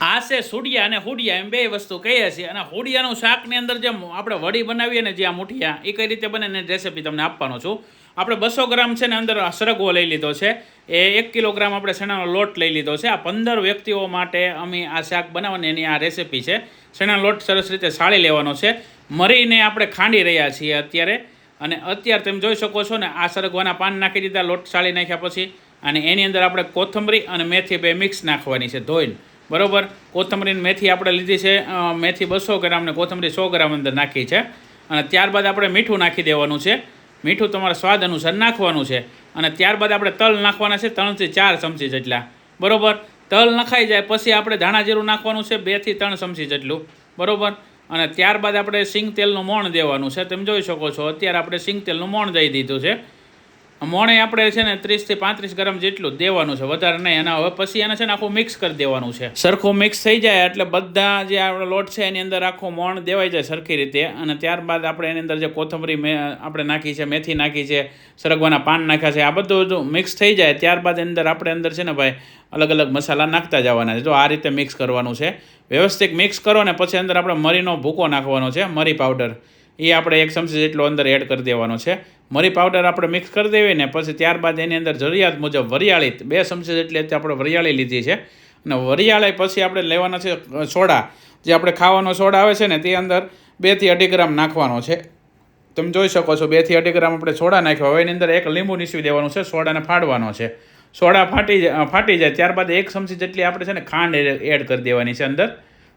આ છે સુડિયા અને હુડિયા એમ બે વસ્તુ કહીએ છીએ. અને હુડિયાનું શાકની અંદર જે આપણે વડી બનાવીએ ને, જે આ મુઠિયા, એ કઈ રીતે બને ને રેસીપી તમને આપવાનો છું. આપણે 200 ગ્રામ છે ને અંદર સરગવો લઈ લીધો છે. એ 1 કિલોગ્રામ આપણે ચણાનો લોટ લઈ લીધો છે. આ 15 વ્યક્તિઓ માટે અમે આ શાક બનાવવાની એની આ રેસીપી છે. ચણાનો લોટ સરસ રીતે સાળી લેવાનો છે. મરીને આપણે ખાંડી રહ્યા છીએ અત્યારે. અને અત્યારે તમે જોઈ શકો છો ને, આ સરગવાના પાન નાખી દીધા લોટ સાળી નાખ્યા પછી. અને એની અંદર આપણે કોથમરી અને મેથી બે મિક્સ નાખવાની છે ધોઈને. બરાબર. કોથમરીની મેથી આપણે લીધી છે, મેથી 200 ગ્રામ ને કોથમરી 100 ગ્રામ અંદર નાખી છે. અને ત્યારબાદ આપણે મીઠું નાખી દેવાનું છે. મીઠું તમારા સ્વાદ અનુસાર નાખવાનું છે. અને ત્યારબાદ આપણે તલ નાખવાના છે 3 થી 4 ચમચી જેટલા. બરાબર. તલ નખાઈ જાય પછી આપણે ધાણા જીરું નાખવાનું છે 2 થી 3 ચમચી જેટલું. બરાબર. અને ત્યારબાદ આપણે સિંગ તેલનું મોણ દેવાનું છે. તમે જોઈ શકો છો અત્યારે આપણે સિંગ તેલનું મોણ દઈ દીધું છે. મોણે આપણે છે ને 30 થી 35 ગ્રામ જેટલું દેવાનું છે, વધારે નહીં. અને હવે પછી એને છે ને આખું મિક્સ કરી દેવાનું છે. સરખું મિક્સ થઈ જાય એટલે બધા જે આપણો લોટ છે એની અંદર આખું મોણ દેવાઈ જાય સરખી રીતે. અને ત્યારબાદ આપણે એની અંદર જે કોથમરી આપણે નાખી છે, મેથી નાખી છે, સરગવાના પાન નાખ્યા છે, આ બધું મિક્સ થઈ જાય ત્યારબાદ અંદર આપણે અંદર છે ને ભાઈ અલગ અલગ મસાલા નાખતા જવાના છે. જો આ રીતે મિક્સ કરવાનું છે. વ્યવસ્થિત મિક્સ કરો ને પછી અંદર આપણે મરીનો ભૂકો નાખવાનો છે, મરી પાવડર. એ આપણે 1 ચમચી જેટલો અંદર એડ કરી દેવાનો છે. મરી પાવડર આપણે મિક્સ કરી દેવી ને પછી ત્યારબાદ એની અંદર જરૂરિયાત મુજબ વરિયાળી 2 ચમચી જેટલી આપણે વરિયાળી લીધી છે. અને વરિયાળી પછી આપણે લેવાના છે સોડા. જે આપણે ખાવાનો સોડા આવે છે ને તે અંદર 2 થી 2.5 ગ્રામ નાખવાનો છે. તમે જોઈ શકો છો 2 થી 2.5 ગ્રામ આપણે સોડા નાખ્યો. હવે એની અંદર 1 લીંબુ નીસવી દેવાનું છે. સોડાને ફાડવાનો છે. સોડા ફાટી જાય ત્યારબાદ 1 ચમચી જેટલી આપણે છે ને ખાંડ એડ કરી દેવાની છે અંદર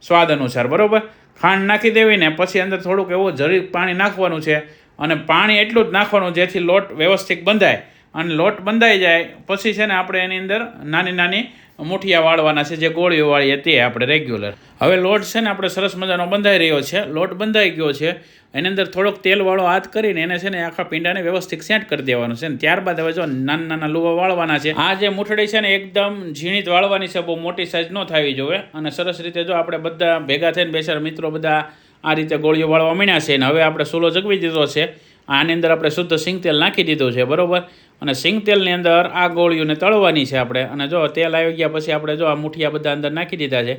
સ્વાદ અનુસાર. બરાબર. ખાંડ નાખી દેવી ને પછી અંદર થોડુંક એવું જરીક પાણી નાખવાનું છે. અને પાણી એટલું જ નાખવાનું જેથી લોટ વ્યવસ્થિત બંધાય. અને લોટ બંધાઈ જાય પછી છે ને આપણે એની અંદર નાની નાની મુઠિયા વાળવાના છે, જે ગોળીઓ વાળીએ તે આપણે રેગ્યુલર. હવે લોટ છે ને આપણે સરસ મજાનો બંધાઈ રહ્યો છે. લોટ બંધાઈ ગયો છે. એની અંદર થોડોક તેલવાળો હાથ કરીને એને છે ને આખા પીંડાને વ્યવસ્થિત સેટ કરી દેવાનું છે. ત્યારબાદ હવે જો નાના નાના લુવા વાળવાના છે. આ જે મુઠડી છે ને એકદમ ઝીણી જ વાળવાની છે, બહુ મોટી સાઈઝ ન થવી જોઈએ. અને સરસ રીતે જો આપણે બધા ભેગા થઈને બેસાડ મિત્રો બધા આ રીતે ગોળીઓ વાળવા માંડ્યા છે. ને હવે આપણે સૂલો જગવી દીધો છે. આની અંદર આપણે શુદ્ધ સિંગ તેલ નાખી દીધું છે. બરાબર. અને સિંગ તેલની અંદર આ ગોળીઓને તળવાની છે આપણે. અને જો તેલ આવી ગયા પછી આપણે જો આ મુઠિયા બધા અંદર નાખી દીધા છે.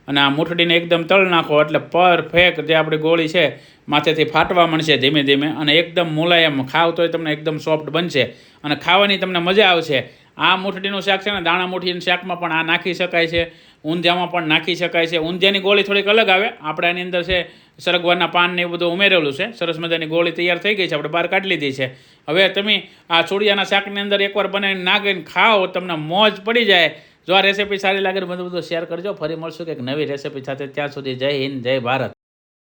અને આ મુઠડીને એકદમ તળ નાખો એટલે પરફેક્ટ જે આપણી ગોળી છે માથેથી ફાટવા મળશે ધીમે ધીમે. અને એકદમ મુલાયમ ખાવ તોય તમને એકદમ સોફ્ટ બનશે અને ખાવાની તમને મજા આવશે. આ મુઠડીનું શાક છે ને દાણા મુઠીના શાકમાં પણ આ નાખી શકાય છે, ઊંધિયામાં પણ નાખી શકાય છે. ઊંધિયાની ગોળી થોડીક અલગ આવે. આપણે એની અંદર છે સરગવાના પાન ને એ બધું ઉમેરેલું છે. સરસ મજાની ગોળી તૈયાર થઈ ગઈ છે, આપણે બહાર કાઢી લીધી છે. હવે તમે આ છોડિયાના શાકની અંદર એકવાર બનાવીને નાખીને ખાઓ, તમને મોજ પડી જાય. જો આ રેસીપી સારી લાગે તો બધું શેર કરજો. ફરી મળશું કંઈક નવી રેસીપી સાથે. ત્યાં સુધી જય હિન્દ, જય ભારત.